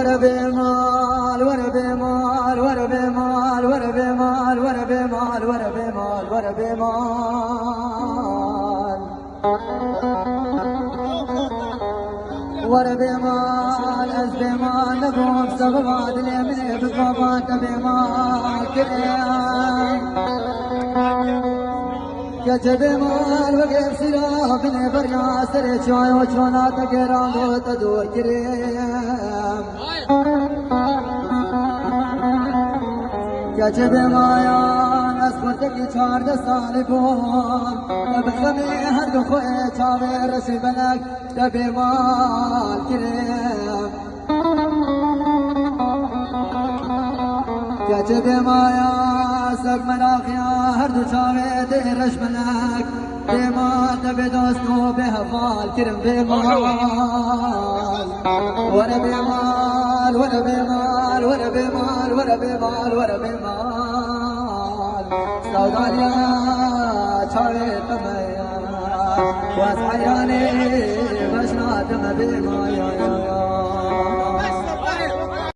ورا بمال ورا بمال ورا بمال ورا بمال ورا بمال ورا بمال ورا بمال ورا بمال از بمال نقوم سببات اليمين بقبات بمال كريم كتب مال وقف سلاح بني بريا سري شوي وشونات كرام وتدور كريم كتب مايان اسكتك چار دستان بون بخمي هر خوي چاوي رسي بنك تبي مال كريم كتب مايان سب مناخيا هر دو چاوي ديرش بنك بمال تبي دوستو بهفال كريم بمال ورا بمال ورا بمال ورا بمال ورا بمال ورا بمال سوداليا چاوي تميا واسعياني